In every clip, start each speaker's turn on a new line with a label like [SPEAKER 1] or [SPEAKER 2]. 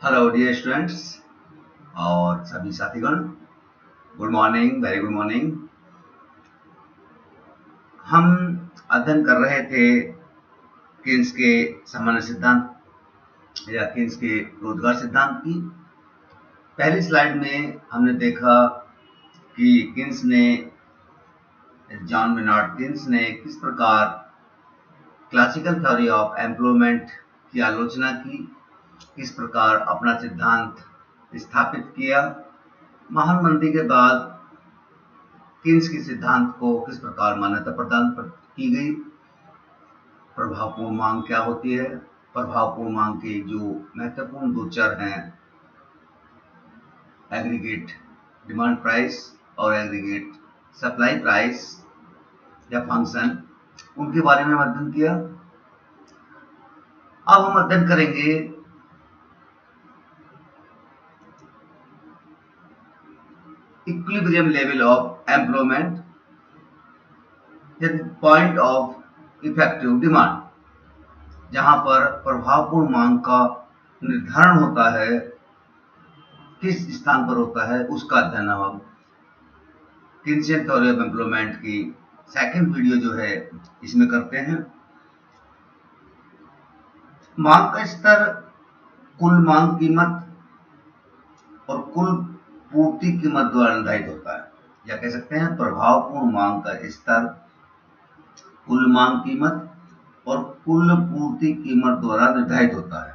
[SPEAKER 1] Hello dear students और सभी साथीगण, good morning, very good morning. हम अध्ययन कर रहे थे किन्स के सामान्य सिद्धांत या किन्स के रोजगार सिद्धांत की। पहली स्लाइड में हमने देखा कि जॉन मेनार्ड किन्स ने किस प्रकार क्लासिकल थ्योरी ऑफ एम्प्लॉयमेंट की आलोचना की, किस प्रकार अपना सिद्धांत स्थापित किया। महान मंदी के बाद किन्स के सिद्धांत को किस प्रकार मान्यता प्रदान की गई, प्रभावपूर्ण मांग क्या होती है, प्रभावपूर्ण मांग के जो महत्वपूर्ण दो चर हैं, एग्रीगेट डिमांड प्राइस और एग्रीगेट सप्लाई प्राइस या फंक्शन, उनके बारे में अध्ययन किया। अब हम अध्ययन करेंगे equilibrium level of employment, point of effective demand, जहां पर प्रभावपूर्ण मांग का निर्धारण होता है, किस स्थान पर होता है, उसका अध्ययन हम किन्सियन थ्योरी ऑफ एम्प्लॉयमेंट की सेकंड वीडियो जो है इसमें करते हैं। मांग का स्तर कुल मांग कीमत और कुल पूर्ति कीमत द्वारा निर्धारित होता है, या कह सकते हैं प्रभावपूर्ण मांग का स्तर कुल मांग कीमत और कुल पूर्ति कीमत द्वारा निर्धारित होता है।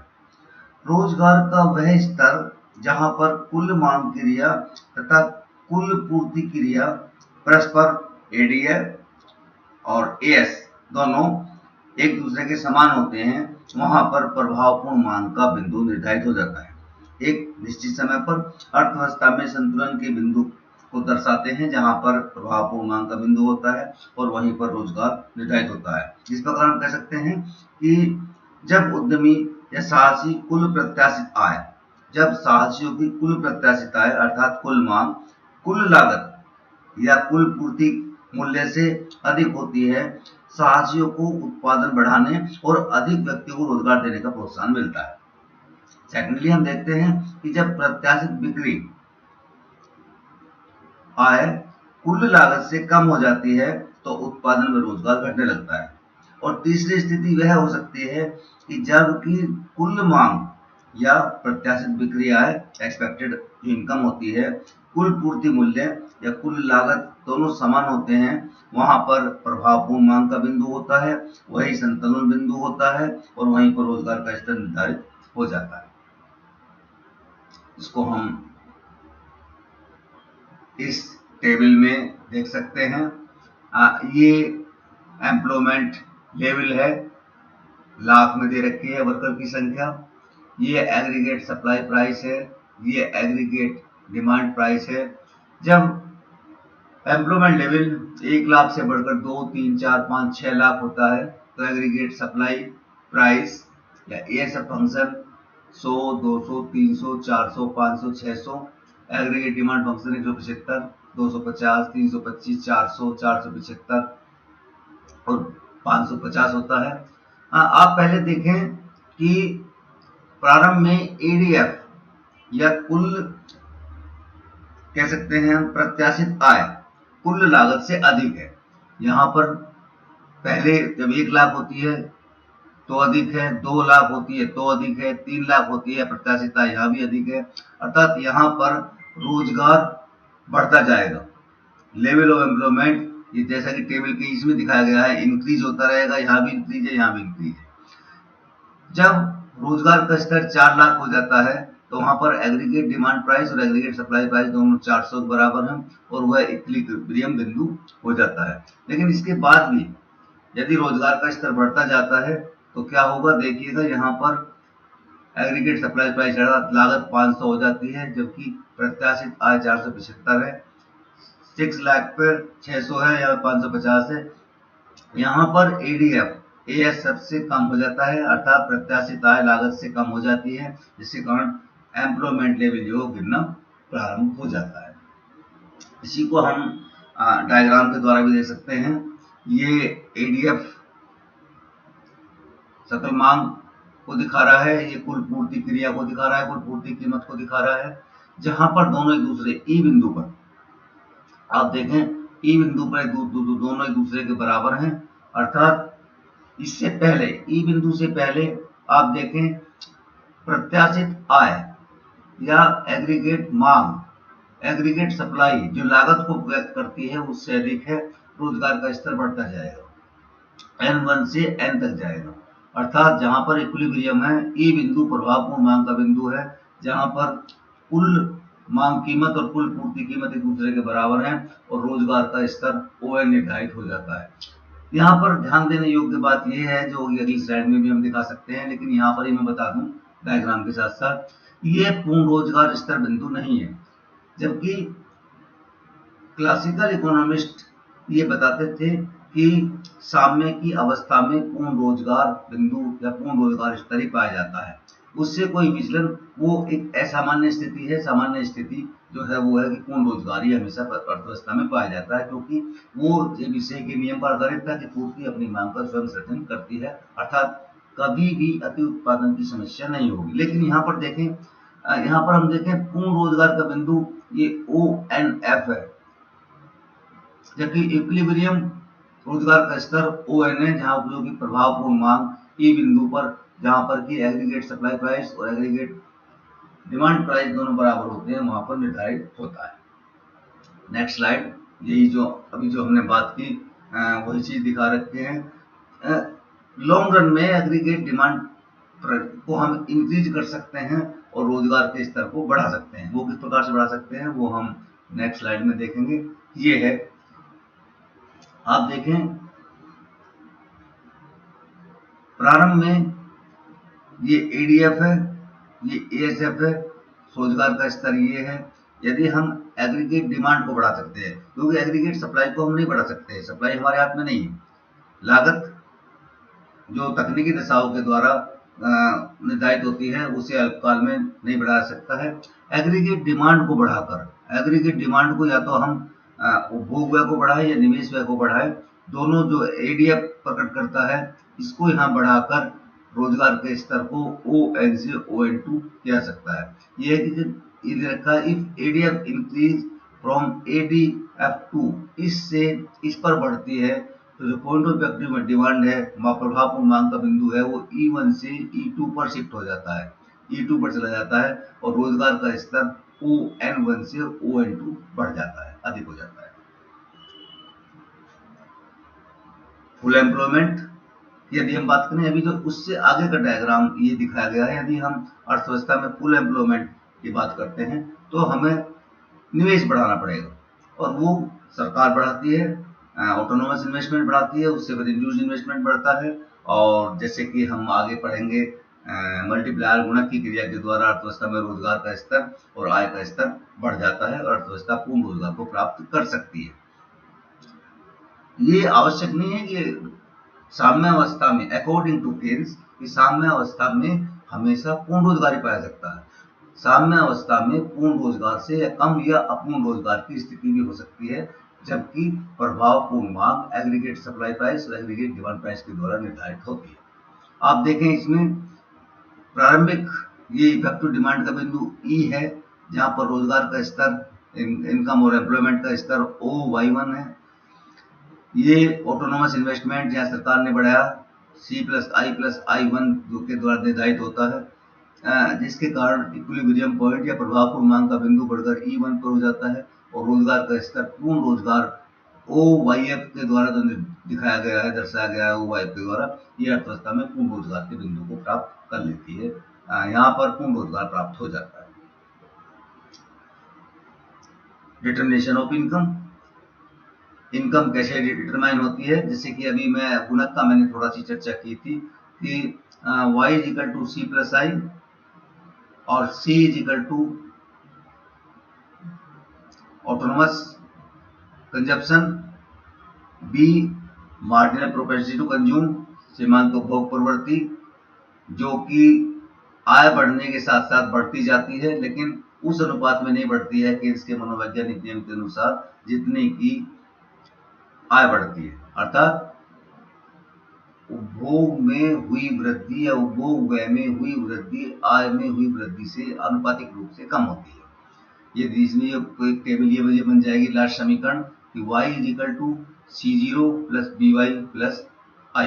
[SPEAKER 1] रोजगार का वह स्तर जहां पर कुल मांग क्रिया तथा कुल पूर्ति क्रिया परस्पर एडीएफ और एएस दोनों एक दूसरे के समान होते हैं, वहां पर प्रभावपूर्ण मांग का बिंदु निर्धारित हो जाता है। एक निश्चित समय पर अर्थव्यवस्था में संतुलन के बिंदु को दर्शाते हैं, जहां पर प्रभावपूर्ण मांग का बिंदु होता है और वहीं पर रोजगार निर्धारित होता है। इस प्रकार हम कह सकते हैं कि जब उद्यमी या साहसी कुल प्रत्याशित आय, जब साहसियों की कुल प्रत्याशित आय अर्थात कुल मांग कुल लागत या कुल पूर्ति मूल्य से अधिक होती है, साहसियों को उत्पादन बढ़ाने और अधिक व्यक्तियों को रोजगार देने का प्रोत्साहन मिलता है। सेकेंडली हम देखते हैं कि जब प्रत्याशित बिक्री आय कुल लागत से कम हो जाती है तो उत्पादन में रोजगार घटने लगता है। और तीसरी स्थिति वह हो सकती है कि जबकि कुल मांग या प्रत्याशित बिक्री आय एक्सपेक्टेड इनकम होती है, कुल पूर्ति मूल्य या कुल लागत दोनों समान होते हैं, वहां पर प्रभावपूर्ण मांग का बिंदु होता है, वही संतुलन बिंदु होता है और वहीं पर रोजगार का स्तर निर्धारित हो जाता है। इसको हम इस टेबल में देख सकते हैं। ये एम्प्लॉयमेंट लेवल है, लाख में दे रखी है वर्कर की संख्या। ये एग्रीगेट सप्लाई प्राइस है, ये एग्रीगेट डिमांड प्राइस है। जब एम्प्लॉयमेंट लेवल 1 लाख से बढ़कर 2, 3, 4, 5, 6 लाख होता है तो एग्रीगेट सप्लाई प्राइस या as function 100, 200, 300, 400, 500, 600, aggregate demand function 175, 250, 325, 400, 475 और 550 होता है। आप पहले देखें कि प्रारंभ में एडीएफ या कुल कह सकते हैं प्रत्याशित आय कुल लागत से अधिक है। यहाँ पर पहले जब 1 लाख होती है तो अधिक है, 2 लाख होती है तो अधिक है, 3 लाख होती है प्रत्याशित आय यहाँ भी अधिक है, अर्थात यहाँ पर रोजगार बढ़ता जाएगा। लेवल ऑफ एम्प्लॉयमेंट ये जैसा कि टेबल के इसमें दिखाया गया है इंक्रीज होता रहेगा, यहाँ भी इंक्रीज है, यहाँ भी इंक्रीज है। जब रोजगार का स्तर 4 लाख हो जाता है तो वहां पर एग्रीगेट डिमांड प्राइस और एग्रीगेट सप्लाई प्राइस दोनों 400 के बराबर हैं और वह इक्विलिब्रियम बिंदु हो जाता है। लेकिन इसके बाद भी यदि रोजगार का स्तर बढ़ता जाता है तो क्या होगा, देखिएगा यहाँ पर एग्रीगेट सप्लाई प्राइस लागत 500 हो जाती है, जबकि प्रत्याशित आय 475 है। 6 लाख पर 600 है या 550 है। यहाँ पर एडीएफ एएस सबसे कम हो जाता है, अर्थात प्रत्याशित आय लागत से कम हो जाती है, जिसके कारण एम्प्लॉयमेंट लेवल जो गिरना प्रारंभ हो जाता है। इसी को हम डायग्राम के द्वारा भी देख सकते हैं। ये एडीएफ सकल मांग को दिखा रहा है, ये कुल पूर्ति क्रिया को दिखा रहा है, कुल पूर्ति कीमत को दिखा रहा है, जहां पर दोनों एक दूसरे ई बिंदु पर आप देखें ई बिंदु पर दोनों एक दूसरे के बराबर हैं। अर्थात इससे पहले ई बिंदु से पहले आप देखें प्रत्याशित आय या एग्रीगेट मांग, एग्रीगेट सप्लाई जो लागत को व्यक्त करती है उससे अधिक है, रोजगार का स्तर बढ़ता जाएगा, N1 से N तक जाएगा। अर्थात जहां पर इक्विलिब्रियम है, ई बिंदु प्रभावपूर्ण मांग का बिंदु है, जहां पर कुल मांग कीमत और कुल पूर्ति कीमत एक दूसरे के बराबर हैं और रोजगार का स्तर ON निर्धारित हो जाता है। यहाँ पर ध्यान देने योग्य बात यह है, जो अगली स्लाइड में भी हम दिखा सकते हैं, लेकिन यहाँ पर ही मैं बता दूं डायग्राम के साथ साथ, ये पूर्ण रोजगार स्तर बिंदु नहीं है, जबकि क्लासिकल इकोनॉमिस्ट ये बताते थे कि साम्य की अवस्था में पूर्ण रोजगार बिंदु या पूर्ण रोजगार स्तर ही पाया जाता है, उससे कोई विचलन, वो एक असामान्य स्थिति है। सामान्य स्थिति जो है वो है कि पूर्ण रोजगार ही हमेशा अर्थव्यवस्था में पाया जाता है, क्योंकि वो विषय के नियम पर आधारित था कि पूर्ति अपनी मांग का स्वयं सृजन करती है, अर्थात कभी भी अति उत्पादन की समस्या नहीं होगी। लेकिन यहाँ पर देखें, यहाँ पर हम देखें पूर्ण रोजगार का बिंदु ये ONF है, जबकि इक्विलिब्रियम रोजगार का स्तर ON है, जहां उपयोगी प्रभावपूर्ण मांग ई बिंदु पर, जहां पर कि एग्रीगेट सप्लाई प्राइस और एग्रीगेट डिमांड प्राइस दोनों बराबर होते हैं, वहां पर निर्धारित होता है। नेक्स्ट स्लाइड, यही जो अभी जो हमने बात की वही चीज दिखा रखे हैं। लॉन्ग रन में एग्रीगेट डिमांड को हम इंक्रीज कर सकते हैं और रोजगार के स्तर को बढ़ा सकते हैं। वो किस प्रकार से बढ़ा सकते हैं वो हम नेक्स्ट स्लाइड में देखेंगे। ये है, आप देखें प्रारंभ में ये ADF है, ये ASF है, रोजगार का स्तर ये है। यदि हम एग्रीगेट डिमांड को बढ़ा सकते हैं, क्योंकि एग्रीगेट सप्लाई को हम नहीं बढ़ा सकते, सप्लाई हमारे हाथ में नहीं है, लागत जो तकनीकी दशाओं के द्वारा निर्धारित होती है उसे अल्पकाल में नहीं बढ़ा सकता है। एग्रीगेट डिमांड को बढ़ाकर, एग्रीगेट डिमांड को या तो हम उपभोग व्यय को बढ़ाएं या निवेश व्यय को बढ़ाएं, दोनों जो ADF प्रकट करता है इसको यहाँ बढ़ाकर रोजगार के स्तर को ON से ON2 किया सकता है। यह है कि रखा if ADF increase from ADF2, इससे इस पर बढ़ती है तो जो पॉइंट ऑफ इफेक्टिव डिमांड है, प्रभावपूर्ण मांग का बिंदु है, वो E1 से E2 पर शिफ्ट हो जाता है, E2 पर चला जाता है और रोजगार का स्तर ON1 से ON2 बढ़ जाता है, अधिक हो जाता है। फुल एम्प्लॉयमेंट, यदि हम बात करें अभी जो उससे आगे का डायग्राम ये दिखाया गया है, यदि हम अर्थव्यवस्था में फुल एम्प्लॉयमेंट की बात करते हैं तो हमें निवेश बढ़ाना पड़ेगा, और वो सरकार बढ़ाती है, ऑटोनोमस इन्वेस्टमेंट बढ़ाती है, उससे फिर इंड्यूस्ड इन्वेस्टमेंट बढ़ता है, और जैसे कि हम आगे पढ़ेंगे मल्टीप्लायर गुणक की क्रिया के द्वारा अर्थव्यवस्था में रोजगार का स्तर और आय का स्तर बढ़ जाता है और अर्थव्यवस्था पूर्ण रोजगार को प्राप्त कर सकती है। ये आवश्यक नहीं है कि साम्य अवस्था में, अकॉर्डिंग टू केन्स, कि साम्य अवस्था में हमेशा पूर्ण रोजगार ही पाया जाता है। साम्य अवस्था में पूर्ण रोजगार से कम या अपूर्ण रोजगार की स्थिति भी हो सकती है, जबकि प्रभावपूर्ण मांग एग्रीगेट सप्लाई प्राइस और एग्रीगेट डिमांड प्राइस के द्वारा निर्धारित होती है। आप देखें इसमें प्रारंभिक ये इफेक्टिव डिमांड का बिंदु ई है, जहां पर रोजगार का स्तर, इनकम और एम्प्लॉयमेंट का स्तर OY1 है। ये ऑटोनोमस इन्वेस्टमेंट जहां सरकार ने बढ़ाया C+I+I1 के द्वारा निर्धारित होता है, जिसके कारण इक्विलिब्रियम पॉइंट या प्रभावपूर्ण मांग का बिंदु बढ़कर E1 पर हो जाता है और रोजगार का स्तर पूर्ण रोजगार OYF के द्वारा जो दिखाया गया है, दर्शाया गया है OYF के द्वारा, ये अर्थव्यवस्था में पूर्ण रोजगार के बिंदु को प्राप्त कर लेती है। यहाँ पर पूर्ण रोजगार प्राप्त हो जाता है। डिटर्मिनेशन ऑफ इनकम, इनकम कैसे डिटरमाइन होती है, जैसे कि अभी मैं गुणक का मैंने थोड़ा सी चर्चा की थी कि Y = C+I और C = autonomous consumption, B marginal propensity to consume, सीमांत उपभोग प्रवृत्ति, जो कि आय बढ़ने के साथ साथ बढ़ती जाती है, लेकिन उस अनुपात में नहीं बढ़ती है कि इसके मनोवैज्ञानिक नियम के अनुसार जितने की आय बढ़ती है। अर्थात उपभोग में हुई वृद्धि या उपभोग व्यय में हुई वृद्धि आय में हुई वृद्धि से आनुपातिक रूप से कम होती है। ये इसमें ये टेबल ये वजह बन जाएगी लास्ट समीकरण कि y is equal to C0 plus BY plus I।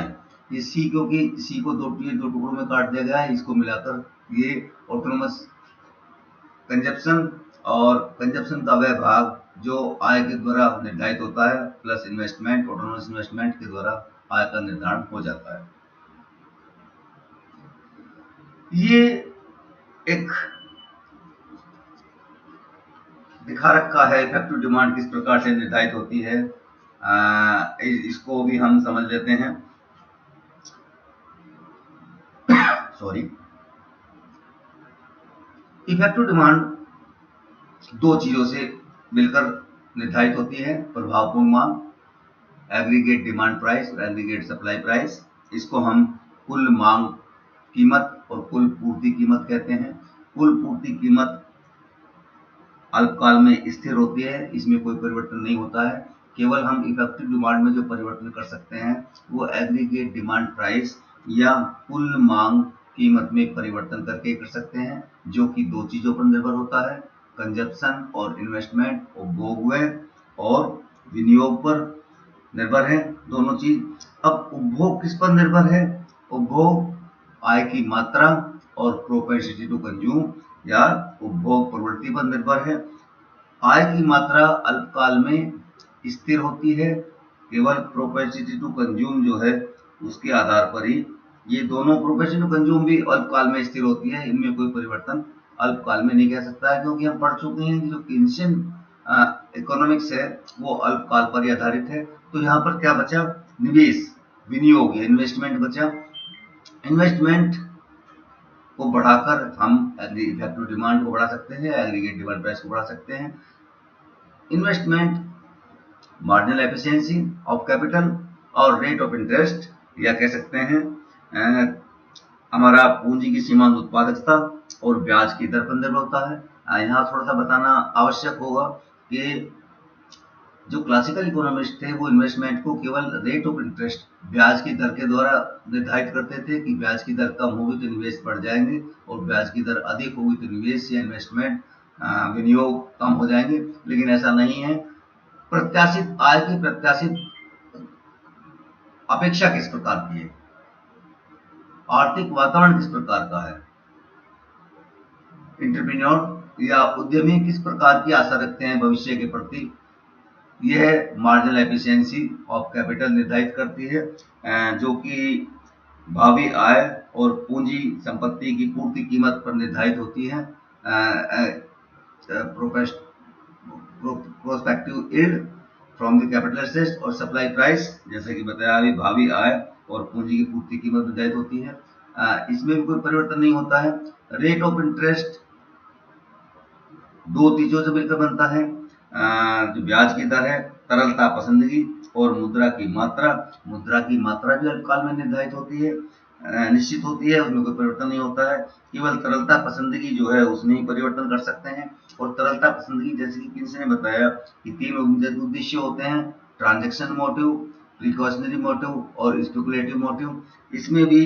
[SPEAKER 1] ये C क्योंकि C को दो टुकड़ों में काट दिया गया है, इसको मिलाकर ये ऑटोनोमस कंजप्शन और कंजप्शन का वह भाग जो आय के द्वारा निर्धारित होता है प्लस इन्वेस्टमेंट, ऑटोनोमस इन्वेस्टमेंट के द्वारा आय का निर्धारण हो जाता है। ये एक दिखा रखा है इफेक्टिव डिमांड किस प्रकार से निर्धारित होती है। इसको भी हम समझ लेते हैं। सॉरी, इफेक्टिव डिमांड दो चीजों से मिलकर निर्धारित होती है, प्रभावपूर्ण मांग एग्रीगेट डिमांड प्राइस और एग्रीगेट सप्लाई प्राइस। इसको हम कुल मांग कीमत और कुल पूर्ति कीमत कहते हैं। कुल पूर्ति कीमत अल्पकाल में स्थिर होती है, इसमें कोई परिवर्तन नहीं होता है। केवल हम इफेक्टिव डिमांड में जो परिवर्तन कर सकते हैं वो एग्रीगेट डिमांड प्राइस या कुल मांग कीमत में परिवर्तन करके कर सकते हैं, जो कि दो चीजों पर निर्भर होता है, कंजप्शन और इन्वेस्टमेंट, उपभोग व्यय और विनियोग पर निर्भर है दोनों चीज। अब उपभोग किस पर निर्भर है? उपभोग आय की मात्रा और प्रोपेंसिटी टू कंज्यूम या उपभोग प्रवृत्ति पर निर्भर है। आय की मात्रा अल्पकाल में स्थिर होती है, केवल प्रोपेंसिटी टू कंज्यूम जो है उसके आधार पर ही। ये दोनों प्रोपेंसिटी टू कंज्यूम भी अल्पकाल में स्थिर होती है, इनमें कोई परिवर्तन अल्पकाल में नहीं कह सकता है, क्योंकि हम पढ़ चुके हैं कि जो केन्सियन इकोनॉमिक्स है वो अल्पकाल पर ही आधारित है। तो यहाँ पर क्या बचा? निवेश, विनियोग या इन्वेस्टमेंट बचा। इन्वेस्टमेंट को बढ़ाकर हम इफेक्टिव डिमांड को बढ़ा सकते हैं, एग्रीगेट डिमांड प्राइस को बढ़ा सकते हैं। Investment marginal efficiency of capital और रेट ऑफ इंटरेस्ट, या कह सकते हैं हमारा पूंजी की सीमांत उत्पादकता और ब्याज की दर पर निर्भर होता है। यहाँ थोड़ा सा बताना आवश्यक होगा कि जो क्लासिकल इकोनॉमिस्ट थे वो इन्वेस्टमेंट को केवल रेट ऑफ इंटरेस्ट, ब्याज की दर के द्वारा निर्धारित करते थे कि ब्याज की दर कम होगी तो निवेश बढ़ जाएंगे और ब्याज की दर अधिक होगी तो निवेश या इन्वेस्टमेंट विनियोग कम हो जाएंगे। लेकिन ऐसा नहीं है। प्रत्याशित आय की प्रत्याशित अपेक्षा किस प्रकार की है, आर्थिक वातावरण किस प्रकार का है, एंटरप्रेन्योर या उद्यमी किस प्रकार की आशा रखते हैं भविष्य के प्रति, यह मार्जिनल एफिशिएंसी ऑफ कैपिटल निर्धारित करती है, जो कि भावी आय और पूंजी संपत्ति की पूर्ति कीमत पर निर्धारित होती है। Prospective yield from the capital assets और सप्लाई प्राइस, जैसे कि बताया अभी, भावी आय और पूंजी की पूर्ति कीमत निर्धारित होती है। इसमें भी कोई परिवर्तन नहीं होता है। रेट ऑफ इंटरेस्ट दो चीजों से मिलकर बनता है, जो ब्याज की दर है, तरलता पसंदगी और मुद्रा की मात्रा। मुद्रा की मात्रा भी अल्पकाल में निर्धारित होती है, निश्चित होती है, उसमें कोई परिवर्तन नहीं होता है। केवल तरलता पसंदगी जो है उसमें ही परिवर्तन कर सकते हैं। और तरलता पसंदगी जैसे कि किसी ने बताया कि तीन उद्देश्य होते हैं, ट्रांजैक्शन मोटिव, प्रिकॉशनरी मोटिव और स्पेकुलेटिव मोटिव। इसमें भी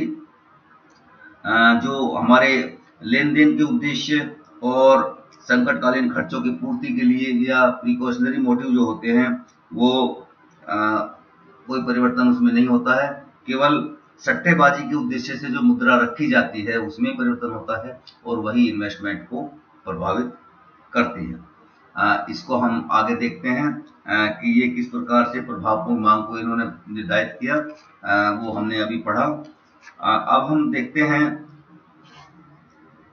[SPEAKER 1] जो हमारे लेन देन के उद्देश्य और संकटकालीन खर्चों की पूर्ति के लिए या प्रिकॉशनरी मोटिव जो होते हैं वो कोई परिवर्तन उसमें नहीं होता है। केवल सट्टेबाजी के उद्देश्य से जो मुद्रा रखी जाती है उसमें परिवर्तन होता है और वही इन्वेस्टमेंट को प्रभावित करती है। इसको हम आगे देखते हैं कि ये किस प्रकार से प्रभावपूर्ण मांग को इन्होंने निर्धारित किया, वो हमने अभी पढ़ा। अब हम देखते हैं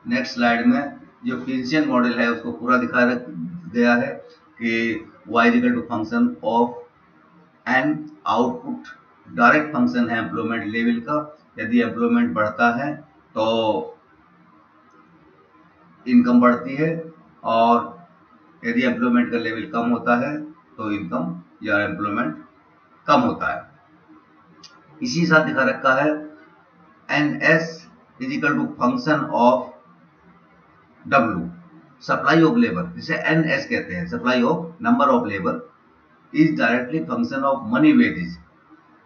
[SPEAKER 1] नेक्स्ट स्लाइड में जो केन्सियन मॉडल है उसको पूरा दिखाया गया है कि y equal to function of an output, direct function है एम्प्लॉयमेंट लेवल का। यदि एम्प्लॉयमेंट बढ़ता है तो इनकम बढ़ती है और यदि एम्प्लॉयमेंट का लेवल कम होता है तो इनकम या एम्प्लॉयमेंट कम होता है। इसी साथ दिखा रखा है NS is equal to function of W, supply of labour, जिसे NS कहते हैं, supply of number of labour, is directly function of money wages.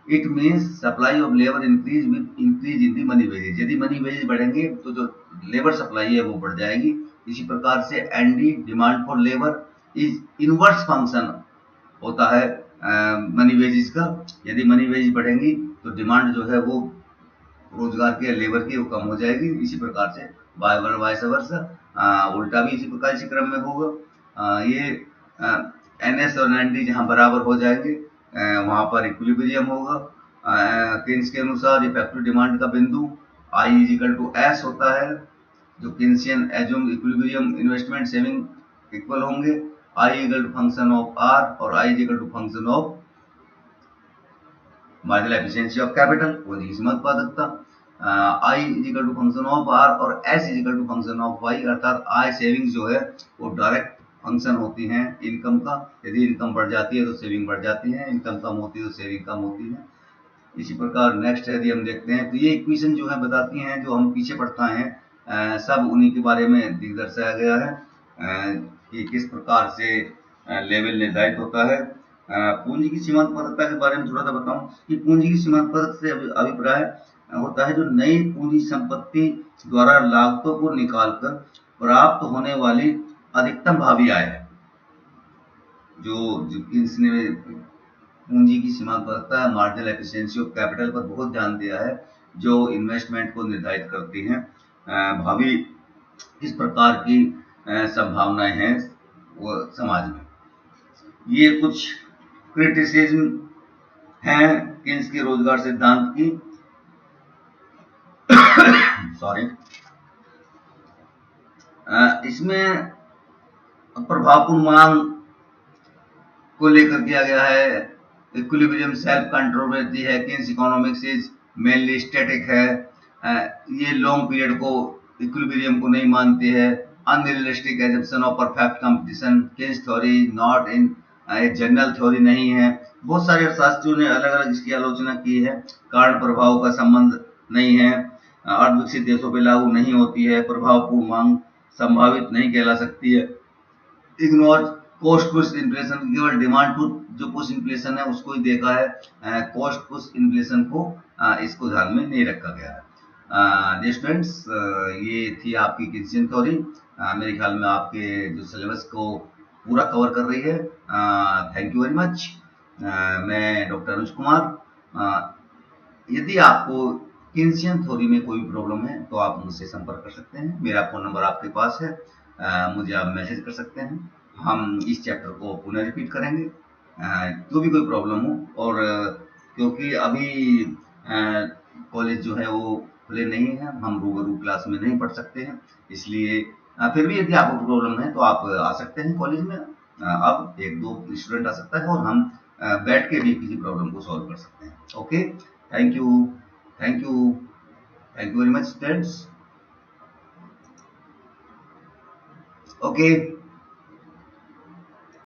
[SPEAKER 1] It means supply of labour increase with increase in the money wages. यदि money wages बढ़ेंगे तो जो labour supply है वो बढ़ जाएगी। इसी प्रकार से ND demand for labour is inverse function होता है मनी वेजेस का। यदि मनी वेजेस बढ़ेंगी तो डिमांड जो है वो रोजगार के लेबर की वो कम हो जाएगी। इसी प्रकार से वाइस वर्सा उल्टा भी इसी प्रकार इसी क्रम में होगा। ये एनएस और एनडी जहाँ बराबर हो जाएंगे वहां पर इक्विलिब्रियम होगा। किन्स के अनुसार इफेक्टिव डिमांड का बिंदु I is equal to S होता है, जो Keynesian assume equilibrium investment saving equal होंगे। I equal to function of R और I is equal to function of marginal efficiency of capital, पूंजी की सीमा उत्पादकता। I is equal to function of R और S is equal to function of Y, अर्थात I saving जो है वो डायरेक्ट फंक्शन होती है इनकम का। यदि इनकम बढ़ जाती है तो सेविंग बढ़ जाती है, इनकम कम होती है तो सेविंग कम होती है। इसी प्रकार नेक्स्ट यदि हम देखते हैं तो ये इक्वेशन जो है बताती हैं जो हम पीछे पढ़ता है सब उन्हीं के बारे में दर्शाया गया है कि किस प्रकार से लेवल निर्धारित होता है। पूंजी की सीमांत उत्पादकता के बारे में थोड़ा सा बताऊं कि पूंजी की सीमांत उत्पादकता से अभिप्राय होता है जो नई पूंजी संपत्ति द्वारा लागतों को निकालकर प्राप्त होने वाली अधिकतम भावी आय है। जो इसने पूंजी की सीमांत उत्पादकता मार्जिनल एफिशिएंसी ऑफ कैपिटल पर बहुत ध्यान दिया है, जो इन्वेस्टमेंट को निर्धारित करती हैं भावी किस प्रकार की संभावनाएं हैं वो समाज में। ये कुछ क्रिटिसिज्म हैं किन्स के रोजगार सिद्धांत की। सॉरी, इसमें प्रभावपूर्ण मांग को लेकर किया गया है। इक्विलिब्रियम सेल्फ कंट्रोल रहती है। Keynes economics is mainly static है। ये लॉन्ग पीरियड को इक्विलिब्रियम को नहीं मानती है। Unrealistic assumption of perfect competition. Keynes theory not in general theory नहीं है। बहुत सारे अर्थशास्त्रियों ने अलग अलग इसकी आलोचना की है। कारण प्रभाव का संबंध नहीं है, अर्धविकसित देशों पर लागू नहीं होती है, प्रभावपूर्ण मांग संभावित नहीं कहला सकती है। इग्नोर कॉस्ट पुश इन्फ्लेशन, केवल डिमांड टू जो पुश इन्फ्लेशन है उसको ही देखा है, कॉस्ट पुश इन्फ्लेशन को इसको ध्यान में नहीं रखा गया है। स्टूडेंट्स, ये थी आपकी किन्सियन थ्योरी। मेरे ख्याल में आपके जो सिलेबस को पूरा कवर कर रही है। Thank you very much. मैं डॉक्टर अनुज कुमार। यदि आपको किन्सियन थ्योरी में कोई प्रॉब्लम है तो आप मुझसे संपर्क कर सकते हैं। मेरा फोन नंबर आपके पास है, मुझे आप मैसेज कर सकते हैं। हम इस चैप्टर को पुनः रिपीट करेंगे जो भी कोई प्रॉब्लम हो। और क्योंकि अभी कॉलेज जो है वो खुले नहीं है, हम रूबरू क्लास में नहीं पढ़ सकते हैं, इसलिए फिर भी यदि आपको प्रॉब्लम है तो आप आ सकते हैं कॉलेज में। अब एक दो स्टूडेंट आ सकता है और हम बैठ के भी किसी प्रॉब्लम को सॉल्व कर सकते हैं। Okay, thank you, thank you, thank you very much students. Okay.